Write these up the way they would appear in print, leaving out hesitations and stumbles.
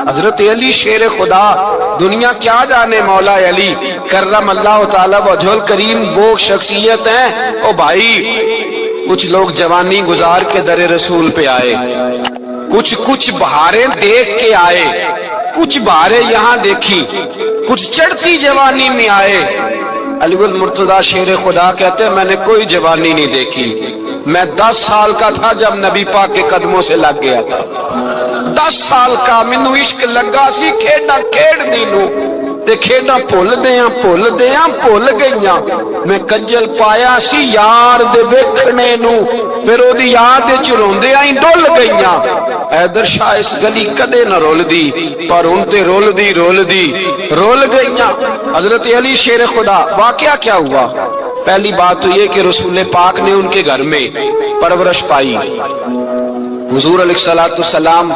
حضرت علی شیر خدا، دنیا کیا جانے مولا علی کرم اللہ تعالی وجہل کریم وہ شخصیت ہیں۔ او بھائی کچھ لوگ جوانی گزار کے در رسول پہ آئے، کچھ بہاریں دیکھ کے آئے، کچھ بہاریں یہاں دیکھی، کچھ چڑھتی جوانی میں آئے۔ علی المرتضیٰ شیر خدا کہتے ہیں میں نے کوئی جوانی نہیں دیکھی، میں 10 سال کا تھا جب نبی پاک کے قدموں سے لگ گیا تھا، 10 سال کا مینوں عشق لگا سی، کھیڈا کھیڈ نو تے کھیڈا بھول گئیاں، میں کنجل پایا سی یار دے ویکھنے نو، پھر او دی یاد وچ روندیاں ہی ڈول گئیاں۔ حیدر شاہ اس گلی کدے نہ رول دی، پر ان تے رول گئیاں۔ حضرت علی شیر خدا، واقعہ کیا ہوا؟ پہلی بات تو یہ کہ رسول پاک نے ان کے گھر میں پرورش پائی۔ حضور علیہ السلام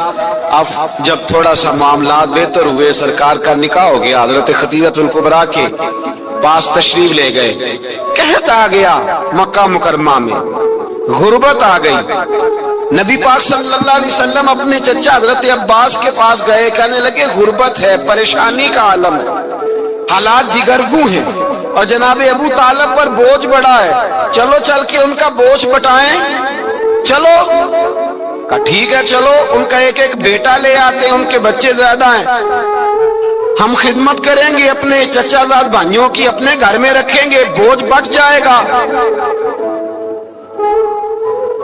اب جب تھوڑا سا معاملات بہتر ہوئے، سرکار کا نکاح ہو گیا، حضرت خدیجہ الکبریٰ کے پاس تشریف لے گئے۔ قحط آ گیا مکہ مکرمہ میں، غربت آ گئی۔ نبی پاک صلی اللہ علیہ وسلم اپنے چچا حضرت عباس کے پاس گئے، کہنے لگے غربت ہے، پریشانی کا عالم ہے، حالات دیگرگوں ہیں، اور جناب ابو طالب پر بوجھ بڑا ہے، چلو چل کے ان کا بوجھ بٹائیں۔ چلو کہا ٹھیک ہے، چلو ان کا ایک بیٹا لے آتے ہیں، ان کے بچے زیادہ ہیں، ہم خدمت کریں گے اپنے چچا زاد بھائیوں کی، اپنے گھر میں رکھیں گے، بوجھ بٹ جائے گا۔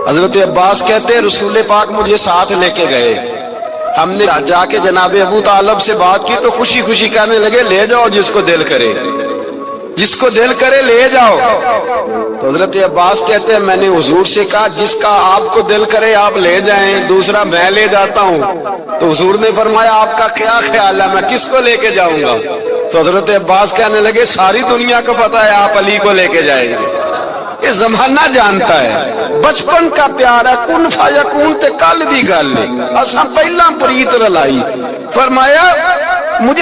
حضرت عباس کہتے ہیں رسول پاک مجھے ساتھ لے کے گئے، ہم نے جا کے جناب ابو طالب سے بات کی تو خوشی خوشی کہنے لگے لے جاؤ جس کو دل کرے لے جاؤ۔ تو حضرت عباس کہتے ہیں میں نے حضور سے کہا جس کا آپ کو دل کرے آپ لے جائیں، دوسرا میں لے جاتا ہوں۔ تو حضور نے فرمایا آپ کا کیا خیال ہے، میں کس کو لے کے جاؤں گا؟ تو حضرت عباس کہنے لگے ساری دنیا کو پتا ہے آپ علی کو لے کے جائیں گے، یہ زمانہ جانتا ہے، بچپن کا پیار ہے، کن فیکون تے کل دی گل ہے، اساں پہلا پریت رلائی۔ فرمایا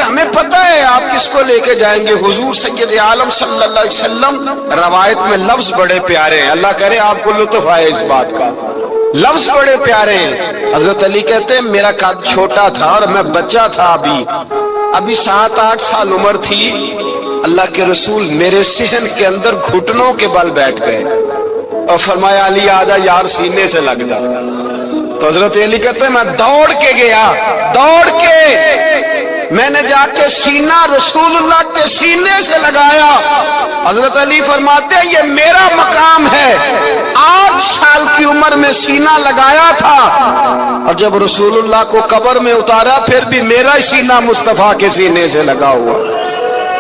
ہمیں پتہ ہے آپ کس کو لے کے جائیں گے، حضور سید عالم صلی اللہ علیہ وسلم۔ روایت میں لفظ بڑے پیارے ہیں، اللہ کرے آپ کو لطف آئے اس بات کا، لفظ بڑے پیارے ہیں۔ حضرت علی کہتے ہیں میرا قد چھوٹا تھا اور میں بچہ تھا، ابھی 7-8 سال عمر تھی، اللہ کے رسول میرے صحن کے اندر گھٹنوں کے بل بیٹھ گئے اور فرمایا علی آجا یار سینے سے لگ جا۔ تو حضرت علی کہتے ہیں میں دوڑ کے گیا، میں نے جا کے سینہ رسول اللہ کے سینے سے لگایا۔ حضرت علی فرماتے ہیں یہ میرا مقام ہے، 8 سال کی عمر میں سینہ لگایا تھا، اور جب رسول اللہ کو قبر میں اتارا پھر بھی میرا ہی سینہ مصطفیٰ کے سینے سے لگا ہوا،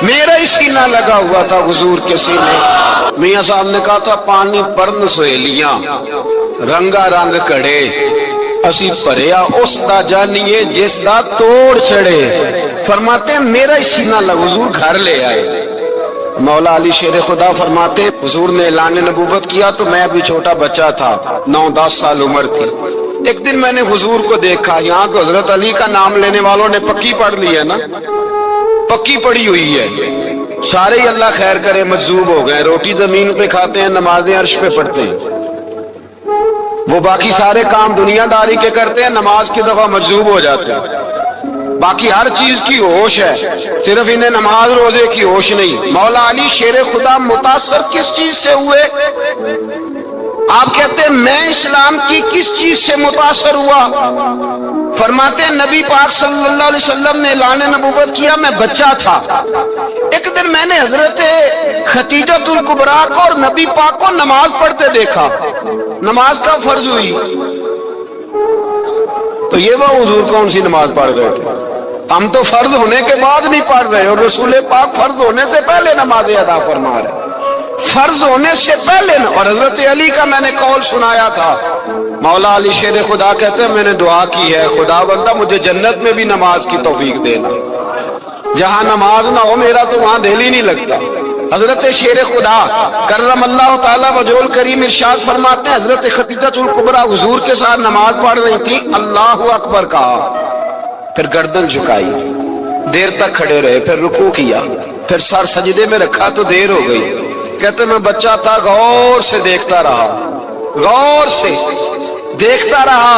میرا ہی سینہ لگا ہوا تھا حضور کے سینے۔ میاں صاحب نے کہا تھا پانی پرن سہیلیاں رنگا رنگ کڑے، اسی پریا اس دا جانیے جس دا توڑ چڑھے۔ فرماتے ہیں میرا ہی سینہ لگا، حضور گھر لے آئے۔ مولا علی شیر خدا فرماتے ہیں حضور نے اعلان نبوت کیا تو میں بھی چھوٹا بچہ تھا، 9-10 سال عمر تھی۔ ایک دن میں نے حضور کو دیکھا، یہاں تو حضرت علی کا نام لینے والوں نے پکی پڑھ لی ہے نا، پکی پڑی ہوئی ہے، سارے ہی اللہ خیر کرے مجذوب ہو گئے، روٹی زمین پہ کھاتے ہیں، نمازیں عرش پہ پڑھتے ہیں، وہ باقی سارے کام دنیا داری کے کرتے ہیں، نماز کی دفعہ مجذوب ہو جاتے ہیں، باقی ہر چیز کی ہوش ہے، صرف انہیں نماز روزے کی ہوش نہیں۔ مولا علی شیر خدا متاثر کس چیز سے ہوئے؟ آپ کہتے ہیں میں اسلام کی کس چیز سے متاثر ہوا؟ فرماتے ہیں نبی پاک صلی اللہ علیہ وسلم نے اعلان نبوت کیا، میں بچہ تھا، ایک دن میں نے حضرت خدیجہ الکبریٰ کو اور نبی پاک کو نماز پڑھتے دیکھا، نماز کا فرض ہوئی تو یہ وہ حضور کون سی نماز پڑھ رہے تھے، ہم تو فرض ہونے کے بعد نہیں پڑھ رہے، اور رسول پاک فرض ہونے سے پہلے نماز ادا فرما رہے، فرض ہونے سے پہلے۔ اور حضرت علی کا میں نے قول سنایا تھا، مولا علی شیر خدا کہتے ہیں میں نے دعا کی ہے خدا بندہ مجھے جنت میں بھی نماز کی توفیق دینا، جہاں نماز نہ ہو میرا تو وہاں دل ہی نہیں لگتا۔ حضرت شیر خدا کرم اللہ تعالیٰ وجہہ کریم ارشاد فرماتے ہیں حضرت خدیجہ الکبریٰ حضور کے ساتھ نماز پڑھ رہی تھی، اللہ اکبر کہا، پھر گردن جھکائی، دیر تک کھڑے رہے، پھر رکوع کیا، پھر سر سجدے میں رکھا تو دیر ہو گئی۔ کہتے میں بچہ تھا، غور سے دیکھتا رہا، غور سے دیکھتا رہا،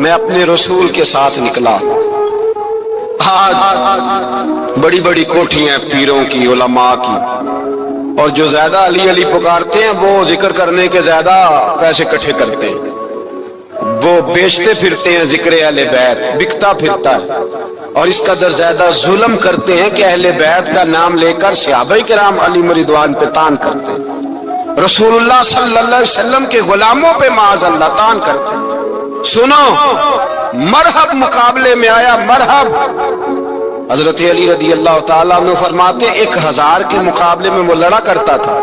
میں اپنے رسول کے ساتھ نکلا۔ آج بڑی بڑی کوٹھیاں پیروں کی، علماء کی، اور جو زیادہ علی علی پکارتے ہیں وہ ذکر کرنے کے زیادہ پیسے اکٹھے کرتے ہیں، وہ بیچتے پھرتے ہیں ذکر اہل بیت، بکتا پھرتا ہے، اور اس قدر زیادہ ظلم کرتے ہیں کہ اہل بیت کا نام لے کر صحابہ کرام علی رضوان پہ تان کرتے ہیں، رسول اللہ صلی اللہ علیہ وسلم کے غلاموں پہ معاذ اللہ تان کرتے ہیں۔ سنو، مرحب مقابلے میں آیا، مرحب۔ حضرت علی رضی اللہ تعالیٰ عنہ فرماتے 1000 کے مقابلے میں وہ لڑا کرتا تھا،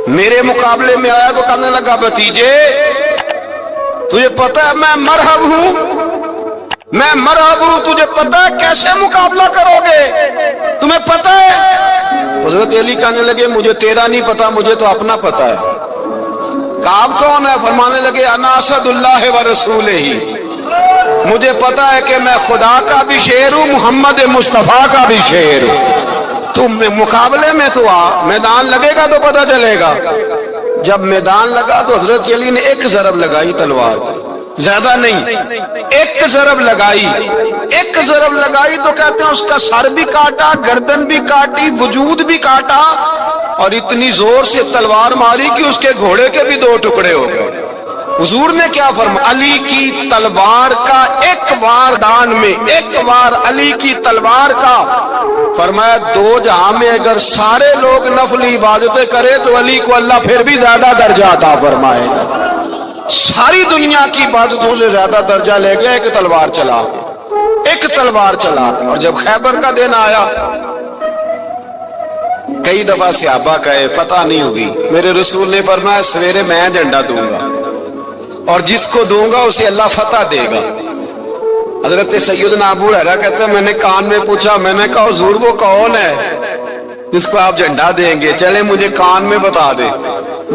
میرے مقابلے میں آیا تو کہنے لگا بھتیجے تجھے پتہ ہے میں مرحب ہوں، میں مرحب ہوں، تجھے پتہ ہے کیسے مقابلہ کرو گے، تمہیں پتہ ہے؟ حضرت علی کہنے لگے مجھے تیرا نہیں پتا، مجھے تو اپنا پتا ہے۔ کعب کون ہے؟ فرمانے لگے انا اسد اللہ و رسولہ ہی، مجھے پتا ہے کہ میں خدا کا بھی شیر ہوں، محمد مصطفیٰ کا بھی شیر ہوں۔ تم مقابلے میں تو آ، میدان لگے گا تو پتہ چلے گا۔ جب میدان لگا تو حضرت علی نے ایک ضرب لگائی تلوار کی، زیادہ نہیں، ایک ضرب لگائی، ایک ضرب لگائی تو کہتے ہیں اس کا سر بھی کاٹا، گردن بھی کاٹی، وجود بھی کاٹا، اور اتنی زور سے تلوار ماری کہ اس کے گھوڑے کے بھی 2 ٹکڑے ہو گئے۔ حضور نے کیا فرمایا؟ علی کی تلوار کا ایک وار دان میں، ایک وار علی کی تلوار کا، فرمایا 2 جہاں میں اگر سارے لوگ نفل عبادتیں کرے تو علی کو اللہ پھر بھی زیادہ درجہ عطا فرمائے گا۔ ساری دنیا کی عبادتوں سے زیادہ درجہ لے گیا ایک تلوار چلا، ایک تلوار چلا۔ اور جب خیبر کا دن آیا، کئی دفعہ صحابہ کہے فتح نہیں ہوگی، میرے رسول نے فرمایا سویرے میں جھنڈا دوں گا اور جس کو دوں گا اسے اللہ فتح دے گا۔ حضرت سیدنا ابو ہریرہ کہتے ہیں میں نے کان میں پوچھا، میں نے کہا حضور وہ کون ہے جس کو آپ جھنڈا دیں گے؟ چلے مجھے کان میں بتا دے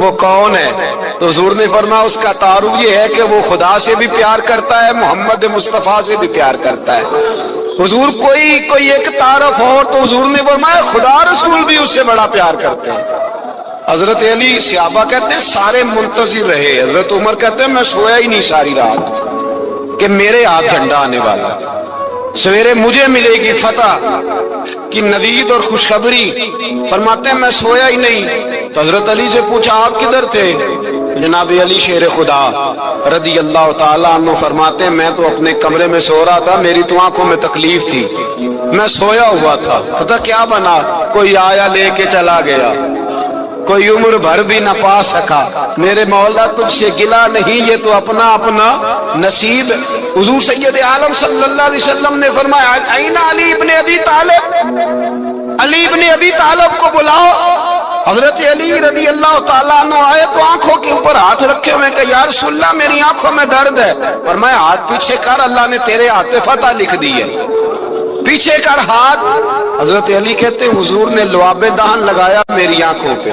وہ کون ہے۔ تو حضور نے فرمایا اس کا تعارف یہ ہے کہ وہ خدا سے بھی پیار کرتا ہے، محمد مصطفیٰ سے بھی پیار کرتا ہے۔ حضور کوئی ایک تعارف اور تو حضور نے فرمایا خدا رسول بھی اس سے بڑا پیار کرتے ہیں۔ حضرت علی، صحابہ کہتے ہیں سارے منتظر رہے، حضرت عمر کہتے ہیں میں سویا ہی نہیں ساری رات کہ میرے ہاتھ جھنڈا آنے والا، سویرے مجھے ملے گی فتح کی نوید اور خوشخبری، فرماتے ہیں میں سویا ہی نہیں۔ تو حضرت علی سے پوچھا آپ کدھر تھے؟ جناب علی شیر خدا رضی اللہ تعالیٰ عنہ فرماتے ہیں میں تو اپنے کمرے میں سو رہا تھا، میری تو آنکھوں میں تکلیف تھی، میں سویا ہوا تھا، پتہ کیا بنا؟ کوئی آیا لے کے چلا گیا، کوئی عمر بھر بھی نہ پا سکا۔ میرے مولا تجھ سے گلا نہیں، یہ تو اپنا اپنا نصیب۔ حضور سید عالم صلی اللہ علیہ وسلم نے فرمایا این علی ابن ابی طالب، علی ابن ابی طالب کو بلاؤ۔ حضرت علی رضی اللہ تعالیٰ عنہ آئے تو آنکھوں کے اوپر ہاتھ رکھے ہوئے کہ یا رسول اللہ میری آنکھوں میں درد ہے، فرمایا ہاتھ پیچھے کر، اللہ نے تیرے ہاتھ پہ فتح لکھ دی ہے، پیچھے کر ہاتھ۔ حضرت علی کہتے ہیں حضور نے لعاب دہن لگایا میری آنکھوں پہ،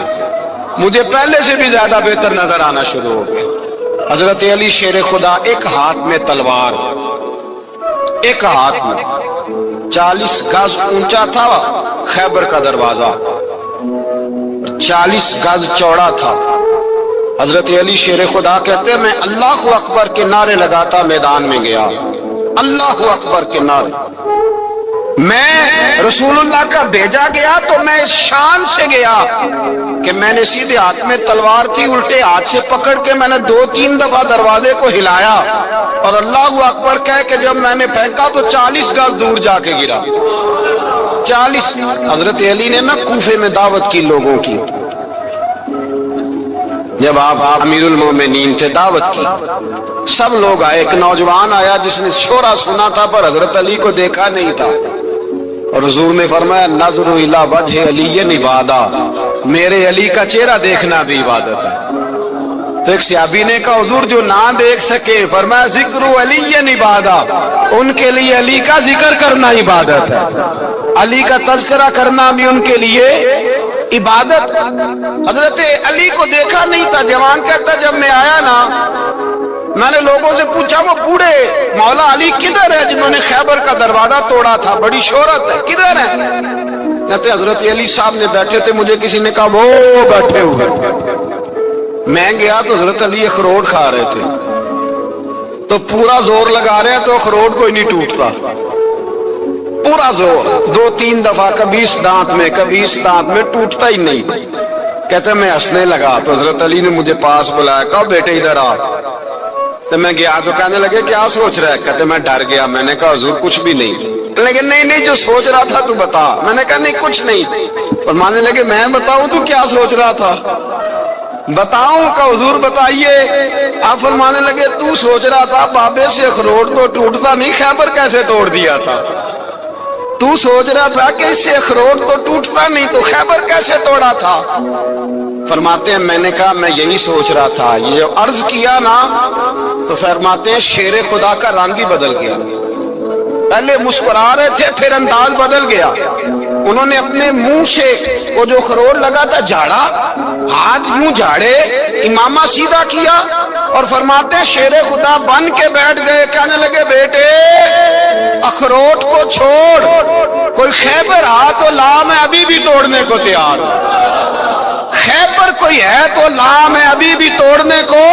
مجھے پہلے سے بھی زیادہ بہتر نظر آنا شروع ہو گیا۔ حضرت علی شیر خدا ایک ہاتھ میں تلوار، ایک ہاتھ میں 40 گز اونچا تھا خیبر کا دروازہ، 40 گز چوڑا تھا۔ حضرت علی شیر خدا کہتے ہیں میں اللہ اکبر کے نعرے لگاتا میدان میں گیا، اللہ اکبر کے نعرے۔ میں رسول اللہ کا بھیجا گیا تو میں اس شان سے گیا کہ میں نے سیدھے ہاتھ میں تلوار تھی، الٹے ہاتھ سے پکڑ کے میں نے 2-3 دفعہ دروازے کو ہلایا اور اللہ اکبر کہہ کے جب میں نے پھینکا تو 40 گز دور جا کے گرا۔ 40۔ حضرت علی نے نا کوفے میں دعوت کی لوگوں کی، جب آپ امیر المومنین تھے دعوت کی، سب لوگ آئے، ایک نوجوان آیا جس نے شورا سنا تھا پر حضرت علی کو دیکھا نہیں تھا، اور حضور نے فرمایا نظر الی وجہ علی عبادہ، میرے علی کا چہرہ دیکھنا بھی عبادت ہے۔ تو ایک صحابی نے کہا حضور جو نہ دیکھ سکے، فرمایا ذکر علی عبادہ، ان کے لیے علی کا ذکر کرنا عبادت ہے، علی کا تذکرہ کرنا بھی ان کے لیے عبادت۔ حضرت علی کو دیکھا نہیں تھا، جوان کہتا جب میں آیا نا میں نے لوگوں سے پوچھا وہ بوڑھے مولا علی کدھر ہے جنہوں نے خیبر کا دروازہ توڑا تھا، بڑی شہرت ہے، کدھر ہے؟ کہتے حضرت علی صاحب نے بیٹھے تھے، مجھے کسی نے کہا وہ بیٹھے ہوئے۔ میں گیا تو حضرت علی اخروٹ کھا رہے تھے، تو پورا زور لگا رہے ہیں تو اخروٹ کوئی نہیں ٹوٹتا، پورا زور 2-3 دفعہ، کبھی اس دانت میں کبھی اس دانت میں، ٹوٹتا ہی نہیں۔ کہتے میں ہنسنے لگا تو حضرت علی نے مجھے پاس بلایا، کہا بیٹے ادھر آ۔ تو میں گیا تو کہنے لگے کیا سوچ رہا ہے؟ کہتے میں ڈر گیا۔ میں نے کہا حضور کچھ بھی نہیں۔ لیکن نہیں جو سوچ رہا تھا تو بتا۔ میں نے کہا نہیں کچھ نہیں۔ فرمانے لگے میں بتاؤں تو کیا سوچ رہا تھا؟ بتاؤں؟ کہ حضور بتائیے۔ آپ فرمانے لگے تو سوچ رہا تھا بابے سے اخروٹ تو ٹوٹتا نہیں، خیبر کیسے توڑ دیا تھا؟ تو سوچ رہا تھا کہ اس سے اخروٹ تو ٹوٹتا نہیں تو خیبر کیسے توڑا تھا؟ فرماتے ہیں میں نے کہا میں یہی سوچ رہا تھا۔ یہ عرض کیا نا تو فرماتے ہیں شیر خدا کا رنگ ہی بدل گیا، پہلے مسکرا رہے تھے پھر انداز بدل گیا۔ انہوں نے اپنے منہ سے وہ جو خروٹ لگا تھا جھاڑا، ہاتھ یوں جھاڑے، امامہ سیدھا کیا اور فرماتے ہیں شیر خدا بن کے بیٹھ گئے۔ کہنے لگے بیٹے اخروٹ کو چھوڑ، کوئی خیبر آ تو لا، میں ابھی بھی توڑنے کو تیار ہوں۔ خیبر کوئی ہے تو لا، میں ابھی بھی توڑنے کو۔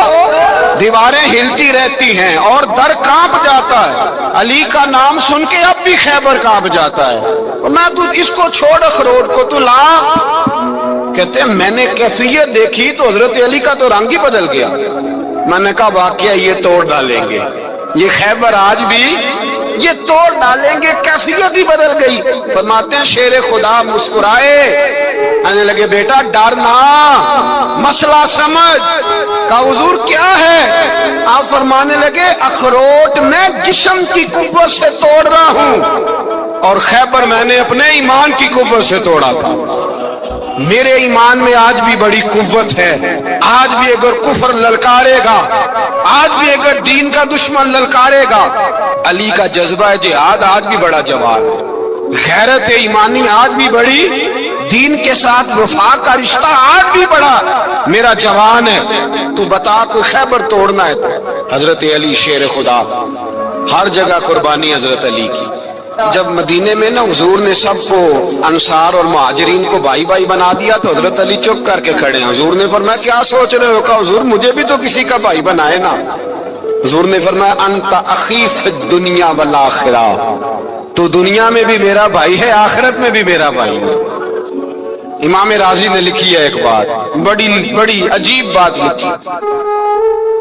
دیواریں ہلتی رہتی ہیں اور در کانپ جاتا ہے، علی کا نام سن کے اب بھی خیبر کانپ جاتا ہے۔ میں تو اس کو چھوڑ اخروٹ کو تو لا۔ کہتے ہیں میں نے کیفیت دیکھی تو حضرت علی کا تو رنگ ہی بدل گیا۔ میں نے کہا واقعہ یہ توڑ ڈالیں گے، یہ خیبر آج بھی یہ توڑ ڈالیں گے، کیفیت ہی بدل گئی۔ فرماتے ہیں شیر خدا مسکرائے، کہنے لگے بیٹا ڈرنا، مسئلہ سمجھ۔ کہا حضور کیا ہے؟ آپ فرمانے لگے اخروٹ میں جسم کی قوت سے توڑ رہا ہوں اور خیبر میں نے اپنے ایمان کی قوت سے توڑا تھا۔ میرے ایمان میں آج بھی بڑی قوت ہے، آج بھی اگر کفر للکارے گا، آج بھی اگر دین کا دشمن للکارے گا، علی کا جذبہ جہاد آج بھی بڑا جوان ہے، غیرت ایمانی آج بھی بڑی، دین کے ساتھ وفا کا رشتہ آج بھی بڑا میرا جوان ہے۔ تو بتا کوئی خیبر توڑنا ہے تو حضرت علی شیر خدا، ہر جگہ قربانی حضرت علی کی۔ جب مدینے میں نا حضور نے سب کو انصار اور مہاجرین کو بھائی بھائی بنا دیا تو حضرت علی چپ کر کے کھڑے ہیں۔ حضور نے فرمایا کیا سوچ رہے ہو؟ کہا حضور مجھے بھی تو کسی کا بھائی بنائے نا۔ حضور نے فرمایا انت اخی فی الدنیا والآخرہ، تو دنیا میں بھی میرا بھائی ہے، آخرت میں بھی میرا بھائی ہے۔ امام راضی نے لکھی ہے ایک بات، بڑی عجیب بات لکھی۔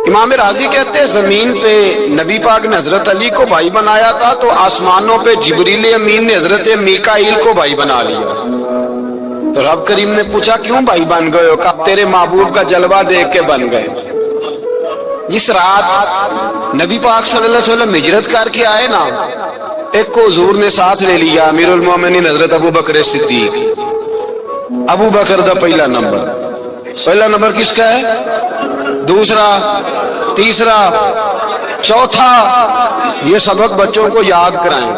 امام راضی کہتے ہیں زمین پہ نبی پاک نے حضرت علی کو بھائی بنایا تھا تو آسمانوں پہ جبریل امین نے حضرت میکائیل کو بھائی بنا لیا۔ تو رب کریم نے پوچھا کیوں بھائی بن گئے ہو؟ کہا تیرے محبوب کا جلوہ دیکھ کے بن گئے۔ جس رات نبی پاک صلی اللہ علیہ وسلم ہجرت کر کے آئے نا، ایک کو حضور نے ساتھ لے لیا، امیر المومنین حضرت ابو بکر صدیق۔ ابو بکر دا پہلا نمبر کس کا ہے؟ دوسرا، تیسرا، چوتھا، یہ سبق بچوں کو یاد کرائیں۔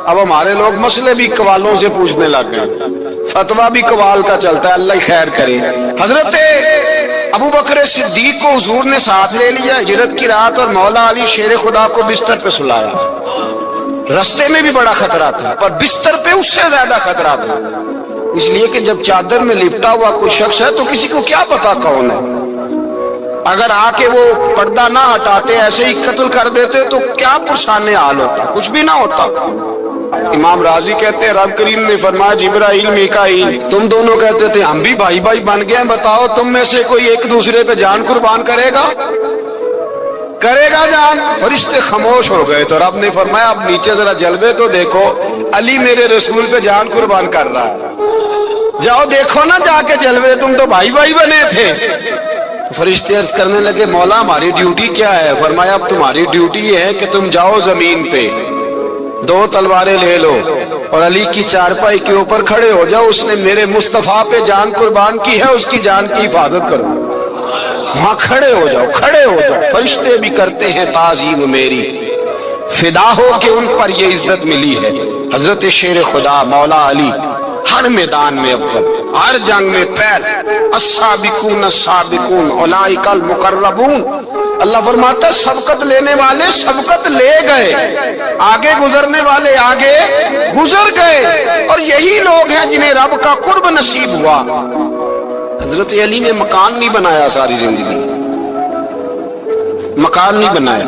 اب ہمارے لوگ مسئلے بھی قوالوں سے پوچھنے لگ گئے، فتویٰ بھی قوال کا چلتا ہے، اللہ خیر کرے۔ حضرت ابو بکر صدیق کو حضور نے ساتھ لے لیا ہجرت کی رات، اور مولا علی شیر خدا کو بستر پہ سلایا۔ رستے میں بھی بڑا خطرہ تھا پر بستر پہ اس سے زیادہ خطرہ تھا، اس لیے کہ جب چادر میں لپٹا ہوا کوئی شخص ہے تو کسی کو کیا پتا کون ہے، اگر آ کے وہ پردہ نہ ہٹاتے ایسے ہی قتل کر دیتے تو کیا پرسان حال ہوتا، کچھ بھی نہ ہوتا۔ امام راضی کہتے ہیں رب کریم نے فرمایا جبرائیل میکائیل تم دونوں کہتے تھے ہم بھی بھائی بھائی بن گئے ہیں، بتاؤ تم میں سے کوئی ایک دوسرے پہ جان قربان کرے گا جان؟ فرشتے خاموش ہو گئے تو رب نے فرمایا اب نیچے ذرا جلوے تو دیکھو، علی میرے رسول پہ جان قربان کر رہا ہے، جاؤ دیکھو نا جا کے جلوے، تم تو بھائی بھائی بنے تھے۔ فرشتے عرض کرنے لگے مولا ہماری ڈیوٹی کیا ہے؟ فرمایا اب تمہاری ڈیوٹی یہ ہے کہ تم جاؤ زمین پہ 2 تلواریں لے لو اور علی کی چارپائی کے اوپر کھڑے ہو جاؤ، اس نے میرے مصطفیٰ پہ جان قربان کی ہے، اس کی جان کی حفاظت کرو۔ وہاں کھڑے ہو جاؤ۔ فرشتے بھی کرتے ہیں تعظیم میری، فدا ہو کہ ان پر یہ عزت ملی ہے۔ حضرت شیر خدا مولا علی ہر میدان میں اول، ہر جنگ میں پہل، السابقون السابقون اولئک المقربون۔ اللہ فرماتا ہے سبقت لینے والے سبقت لے گئے، آگے گزرنے والے آگے گزر گئے، اور یہی لوگ ہیں جنہیں رب کا قرب نصیب ہوا۔ حضرت علی نے مکان نہیں بنایا، ساری زندگی مکان نہیں بنایا،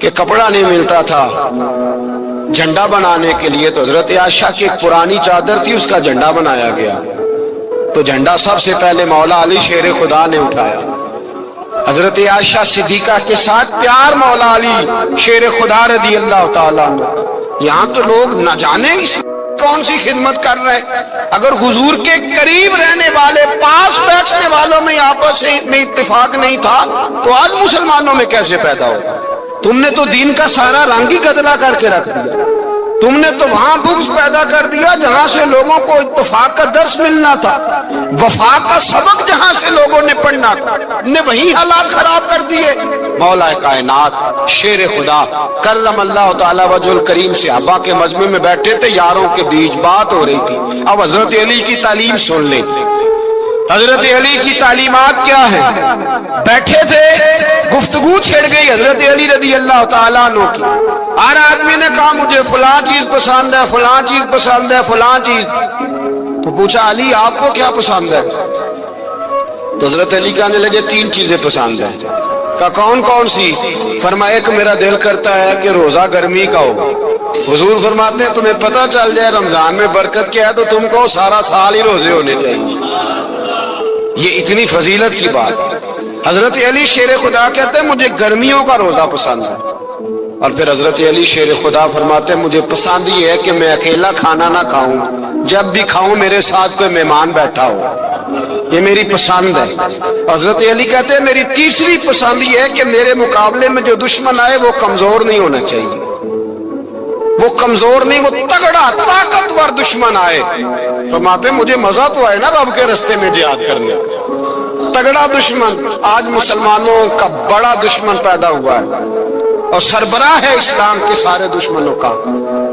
کہ کپڑا نہیں ملتا تھا جھنڈا بنانے کے لیے، تو حضرت عائشہ کی ایک پرانی چادر تھی، اس کا جھنڈا بنایا گیا۔ تو جھنڈا سب سے پہلے مولا علی شیر خدا نے اٹھایا۔ حضرت عائشہ صدیقہ کے ساتھ پیار مولا علی شیر خدا رضی اللہ تعالیٰ عنہ۔ یہاں تو لوگ نہ جانے کون سی خدمت کر رہے ہیں۔ اگر حضور کے قریب رہنے والے، پاس بیٹھنے والوں میں آپس میں اتفاق نہیں تھا تو آج مسلمانوں میں کیسے پیدا ہو؟ تم نے تو دین کا سارا رنگ ہی گدلا کر کے رکھ دیا۔ تم نے تو وہاں بغض پیدا کر دیا جہاں سے لوگوں کو اتفاق کا درس ملنا تھا، وفا کا سبق جہاں سے لوگوں نے پڑھنا تھا، نے وہی حالات خراب کر دیے۔ مولا کائنات شیر خدا کرم اللہ تعالی وجہ الکریم صحابہ کے مجمع میں بیٹھے تھے، یاروں کے بیچ بات ہو رہی تھی۔ اب حضرت علی کی تعلیم سن لیں۔ حضرت علی کی تعلیمات کیا ہے؟ بیٹھے تھے، گفتگو چھڑ گئی حضرت علی رضی اللہ تعالیٰ عنہ کی۔ ہر آدمی نے کہا مجھے فلاں چیز پسند ہے، فلاں چیز پسند ہے، فلاں چیز۔ تو پوچھا علی آپ کو کیا پسند ہے؟ تو حضرت علی کہنے لگے 3 چیزیں پسند ہیں۔ کہا کون کون سی؟ فرمایا کہ میرا دل کرتا ہے کہ روزہ گرمی کا ہو۔ حضور فرماتے ہیں تمہیں پتہ چل جائے رمضان میں برکت کیا ہے تو تم کو سارا سال ہی روزے ہونے چاہیے۔ یہ اتنی فضیلت کی بات۔ حضرت علی شیر خدا کہتے ہیں مجھے گرمیوں کا روزہ پسند ہے۔ اور پھر حضرت علی شیر خدا فرماتے ہیں مجھے پسند یہ ہے کہ میں اکیلا کھانا نہ کھاؤں، جب بھی کھاؤں میرے ساتھ کوئی مہمان بیٹھا ہو، یہ میری پسند ہے۔ حضرت علی کہتے ہیں میری تیسری پسند یہ ہے کہ میرے مقابلے میں جو دشمن آئے وہ کمزور نہیں ہونا چاہیے، وہ کمزور نہیں، وہ تگڑا طاقتور دشمن آئے۔ فرماتے ہیں مجھے مزہ تو آئے نا رب کے رستے میں جہاد کرنے کا۔ تگڑا دشمن، آج مسلمانوں کا بڑا دشمن پیدا ہوا ہے اور سربراہ ہے اسلام کے سارے دشمنوں کا،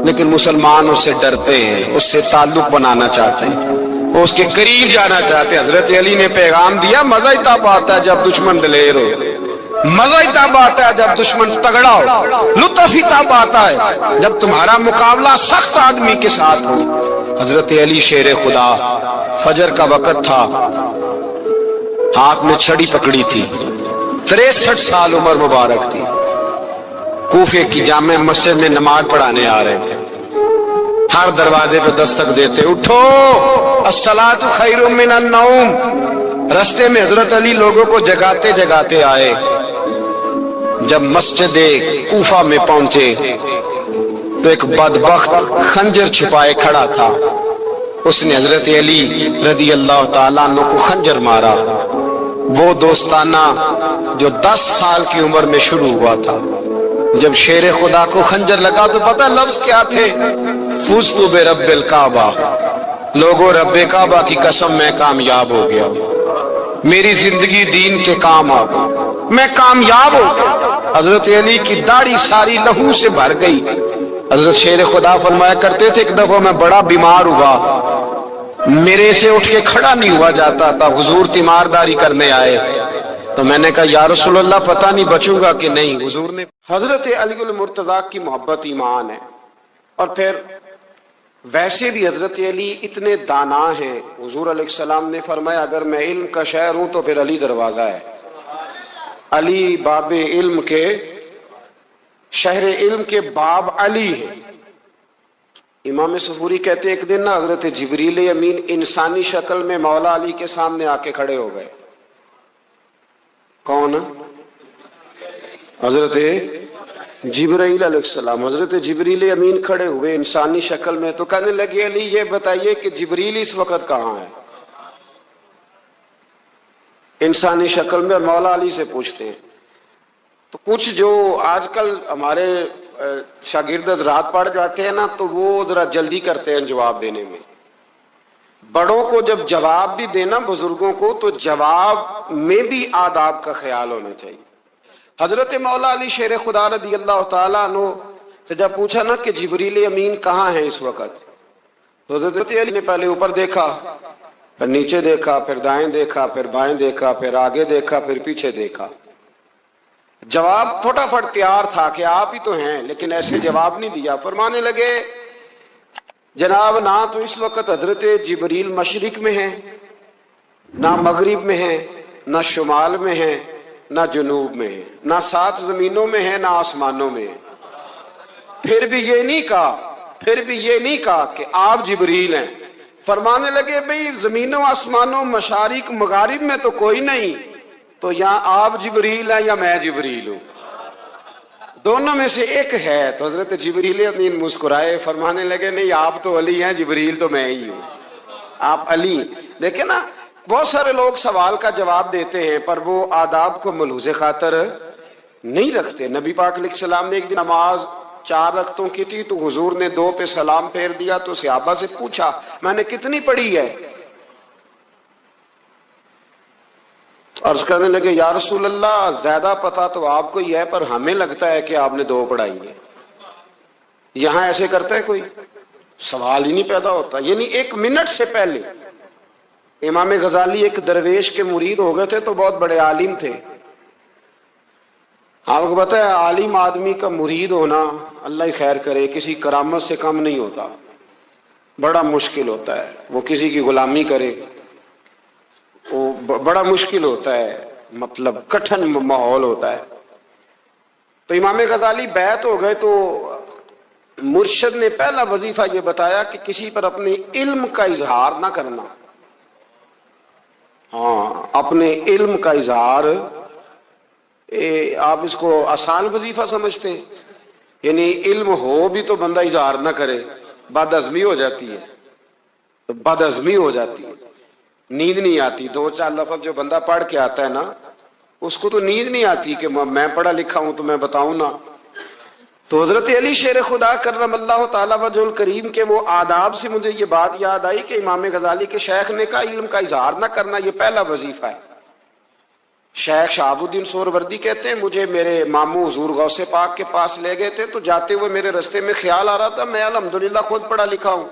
لیکن مسلمان اس سے ڈرتے ہیں، اس سے تعلق بنانا چاہتے ہیں، وہ اس کے قریب جانا چاہتے ہیں۔ حضرت علی نے پیغام دیا مزہ ہی تب آتا ہے جب دشمن دلیر ہو، مزہ ہی تب آتا ہے جب دشمن تگڑا ہو، لطف ہی تب آتا ہے جب تمہارا مقابلہ سخت آدمی کے ساتھ ہو۔ حضرت علی شیر خدا، فجر کا وقت تھا، ہاتھ میں چھڑی پکڑی تھی، 63 سال عمر مبارک تھی، کوفے کی جامع مسجد میں نماز پڑھانے آ رہے تھے۔ ہر دروازے پہ دستک دیتے اٹھو الصلاۃ خیر من النوم۔ رستے میں حضرت علی لوگوں کو جگاتے جگاتے آئے۔ جب مسجد کوفہ میں پہنچے تو ایک بدبخت خنجر چھپائے کھڑا تھا، اس نے حضرت علی رضی اللہ تعالیٰ عنہ کو خنجر مارا۔ وہ دوستانہ جو 10 سال کی عمر میں شروع ہوا تھا، جب شیر خدا کو خنجر لگا تو پتہ لفظ کیا تھے؟ فزت برب الکعبہ، لوگوں رب کعبہ کی قسم میں کامیاب ہو گیا، میری زندگی دین کے کام آ گئی، میں کامیاب ہو گیا۔ حضرت علی کی داڑھی ساری لہو سے بھر گئی۔ حضرت شیر خدا فرمایا کرتے تھے ایک دفعہ میں بڑا بیمار ہوا، میرے سے اٹھ کے کھڑا نہیں ہوا جاتا تھا، حضور تیمارداری کرنے آئے تو میں نے کہا یا رسول اللہ پتہ نہیں بچوں گا کہ نہیں۔ حضور نے، حضرت علی المرتضیٰ کی محبت ایمان ہے۔ اور پھر ویسے بھی حضرت علی اتنے دانا ہیں، حضور علیہ السلام نے فرمایا اگر میں علم کا شہر ہوں تو پھر علی دروازہ ہے۔ علی باب علم کے، شہر علم کے باب علی ہے۔ امام صفوری کہتے ہیں ایک دن نا حضرت جبریل امین انسانی شکل میں مولا علی کے سامنے آ کے کھڑے ہو گئے۔ کون؟ حضرت جبرائیل علیہ السلام۔ حضرت جبریل امین کھڑے ہوئے انسانی شکل میں، تو کہنے لگے علی یہ بتائیے کہ جبریل اس وقت کہاں ہے؟ انسانی شکل میں، مولا علی سے پوچھتے ہیں۔ تو کچھ جو آج کل ہمارے شاگرد رات پڑھ جاتے ہیں نا تو وہ ذرا جلدی کرتے ہیں جواب دینے میں۔ بڑوں کو جب جواب بھی دینا بزرگوں کو تو جواب میں بھی آداب کا خیال ہونا چاہیے۔ حضرت مولا علی شیر خدا رضی اللہ تعالیٰ عنہ سے جب پوچھا نا کہ جبریل امین کہاں ہے اس وقت، تو حضرت علی نے پہلے اوپر دیکھا، پھر نیچے دیکھا، پھر دائیں دیکھا، پھر بائیں دیکھا، پھر آگے دیکھا، پھر پیچھے دیکھا۔ جواب فٹافٹ تیار تھا کہ آپ ہی تو ہیں، لیکن ایسے جواب نہیں دیا۔ فرمانے لگے جناب نہ تو اس وقت حضرت جبریل مشرق میں ہیں، نہ مغرب میں ہیں، نہ شمال میں ہیں، نہ جنوب میں ہے، نہ 7 زمینوں میں ہے، نہ آسمانوں میں ہے۔ پھر بھی یہ نہیں کہا کہ آپ جبریل ہیں۔ فرمانے لگے بھئی زمینوں آسمانوں مشارق مغارب میں تو کوئی نہیں، تو یہاں آپ جبریل ہیں یا میں جبریل ہوں؟ دونوں میں سے ایک ہے۔ تو حضرت جبریل امین مسکرائے، فرمانے لگے نہیں، آپ تو علی ہیں، جبریل تو میں ہی ہوں، آپ علی۔ دیکھیں نا، بہت سارے لوگ سوال کا جواب دیتے ہیں پر وہ آداب کو ملحوظ خاطر نہیں رکھتے۔ نبی پاک علیہ السلام نے ایک دن نماز 4 رکعتوں کی تھی تو حضور نے 2 پہ سلام پھیر دیا، تو صحابہ سے پوچھا میں نے کتنی پڑھی ہے؟ عرض کرنے لگے یا رسول اللہ زیادہ پتا تو آپ کو ہی ہے، پر ہمیں لگتا ہے کہ آپ نے 2 پڑھائی ہے۔ یہاں ایسے کرتا ہے کوئی؟ سوال ہی نہیں پیدا ہوتا۔ یعنی 1 منٹ سے پہلے امام غزالی ایک درویش کے مرید ہو گئے تھے تو بہت بڑے عالم تھے۔ آپ کو پتہ ہے عالم آدمی کا مرید ہونا، اللہ ہی خیر کرے، کسی کرامت سے کم نہیں ہوتا، بڑا مشکل ہوتا ہے۔ وہ کسی کی غلامی کرے، وہ بڑا مشکل ہوتا ہے، مطلب کٹھن ماحول ہوتا ہے۔ تو امام غزالی بیعت ہو گئے تو مرشد نے پہلا وظیفہ یہ بتایا کہ کسی پر اپنے علم کا اظہار نہ کرنا۔ ہاں، اپنے علم کا اظہار، آپ اس کو آسان وظیفہ سمجھتے ہیں؟ یعنی علم ہو بھی تو بندہ اظہار نہ کرے، بد عزمی ہو جاتی ہے، بد عزمی ہو جاتی ہے، نیند نہیں آتی۔ 2-4 لفظ جو بندہ پڑھ کے آتا ہے نا، اس کو تو نیند نہیں آتی کہ میں پڑھا لکھا ہوں تو میں بتاؤں نا۔ تو حضرت علی شیر خدا کرم اللہ تعالیٰ وجہ الکریم کے وہ آداب سے مجھے یہ بات یاد آئی کہ امام غزالی کے شیخ نے کہا علم کا اظہار نہ کرنا یہ پہلا وظیفہ ہے۔ شیخ شہاب الدین سہروردی کہتے ہیں مجھے میرے ماموں حضور غوث پاک کے پاس لے گئے تھے تو جاتے ہوئے میرے رستے میں خیال آ رہا تھا میں الحمدللہ خود پڑھا لکھا ہوں،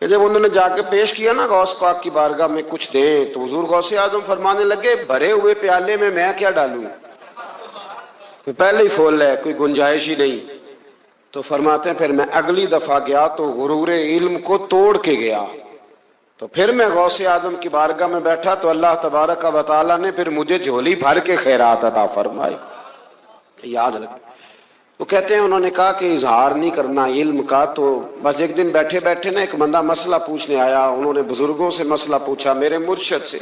کہ جب انہوں نے جا کے پیش کیا نا غوث پاک کی بارگاہ میں کچھ دیں تو حضور غوث اعظم فرمانے لگے بھرے ہوئے پیالے میں کیا ڈالوں، پہلے ہی فول ہے، کوئی گنجائش ہی نہیں۔ تو فرماتے ہیں پھر میں اگلی دفعہ گیا تو غرور علم کو توڑ کے گیا، تو پھر میں غوث اعظم کی بارگاہ میں بیٹھا تو اللہ تبارک و تعالیٰ نے پھر مجھے جھولی بھر کے خیرات عطا فرمائی۔ یاد رکھ۔ وہ کہتے ہیں انہوں نے کہا کہ اظہار نہیں کرنا علم کا، تو بس ایک دن بیٹھے بیٹھے نا ایک بندہ مسئلہ پوچھنے آیا، انہوں نے بزرگوں سے مسئلہ پوچھا، میرے مرشد سے،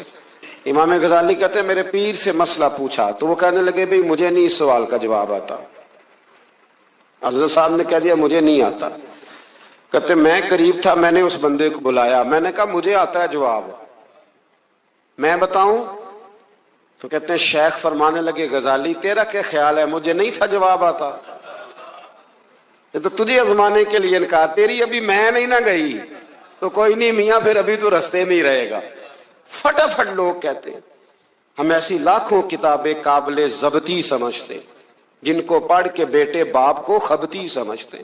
امام غزالی کہتے ہیں میرے پیر سے مسئلہ پوچھا، تو وہ کہنے لگے بھئی مجھے نہیں اس سوال کا جواب آتا۔ حضرت صاحب نے کہہ دیا مجھے نہیں آتا۔ کہتے میں قریب تھا، میں نے اس بندے کو بلایا، میں نے کہا مجھے آتا ہے جواب، میں بتاؤں؟ تو کہتے ہیں شیخ فرمانے لگے غزالی تیرا کیا خیال ہے مجھے نہیں تھا جواب آتا؟ یہ تو تجھے آزمانے کے لیے کہا، تیری ابھی میں نہیں نہ گئی تو کوئی نہیں میاں، پھر ابھی تو رستے میں ہی رہے گا۔ فٹافٹ لوگ کہتے ہیں ہم ایسی لاکھوں کتابیں قابل ضبطی سمجھتے جن کو پڑھ کے بیٹے باپ کو خبتی سمجھتے۔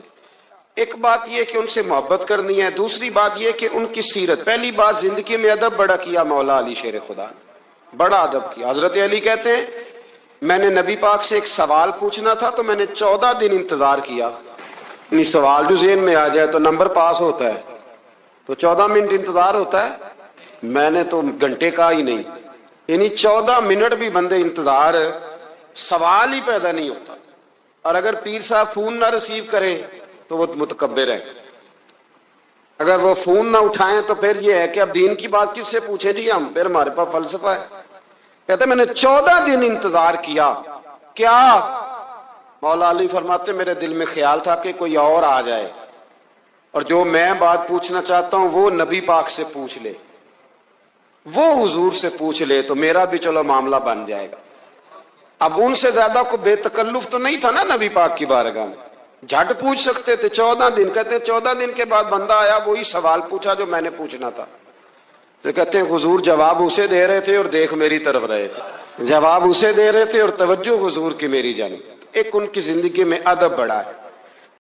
ایک بات یہ کہ ان سے محبت کرنی ہے، دوسری بات یہ کہ ان کی سیرت، پہلی بات زندگی میں ادب بڑا کیا مولا علی شیر خدا نے، بڑا ادب کیا۔ حضرت علی کہتے ہیں میں نے نبی پاک سے ایک سوال پوچھنا تھا تو میں نے 14 دن انتظار کیا، یعنی سوال جو ذہن میں آ جائے تو نمبر پاس ہوتا ہے تو 14 منٹ انتظار ہوتا ہے، میں نے تو گھنٹے کا ہی نہیں، یعنی 14 منٹ بھی بندے انتظار، سوال ہی پیدا نہیں ہوتا۔ اور اگر پیر صاحب فون نہ ریسیو کریں تو وہ متکبر ہے، اگر وہ فون نہ اٹھائیں تو پھر یہ ہے کہ اب دین کی بات کس سے پوچھیں جی ہم، پھر ہمارے پاس فلسفہ ہے۔ کہتے میں نے 14 دن انتظار کیا، کیا؟ مولا علی فرماتے میرے دل میں خیال تھا کہ کوئی اور آ جائے اور جو میں بات پوچھنا چاہتا ہوں وہ نبی پاک سے پوچھ لے، وہ حضور سے پوچھ لے تو میرا بھی چلو معاملہ بن جائے گا۔ اب ان سے زیادہ کو بے تکلف تو نہیں تھا نا نبی پاک کی بارگاہ میں، جھٹ پوچھ سکتے تھے 14 دن۔ کہتے 14 دن کے بعد بندہ آیا، وہی سوال پوچھا جو میں نے پوچھنا تھا، تو کہتے ہیں حضور جواب اسے دے رہے تھے اور دیکھ میری طرف رہے تھے، جواب اسے دے رہے تھے اور توجہ حضور کی میری جانب۔ ایک ان کی زندگی میں ادب بڑا ہے۔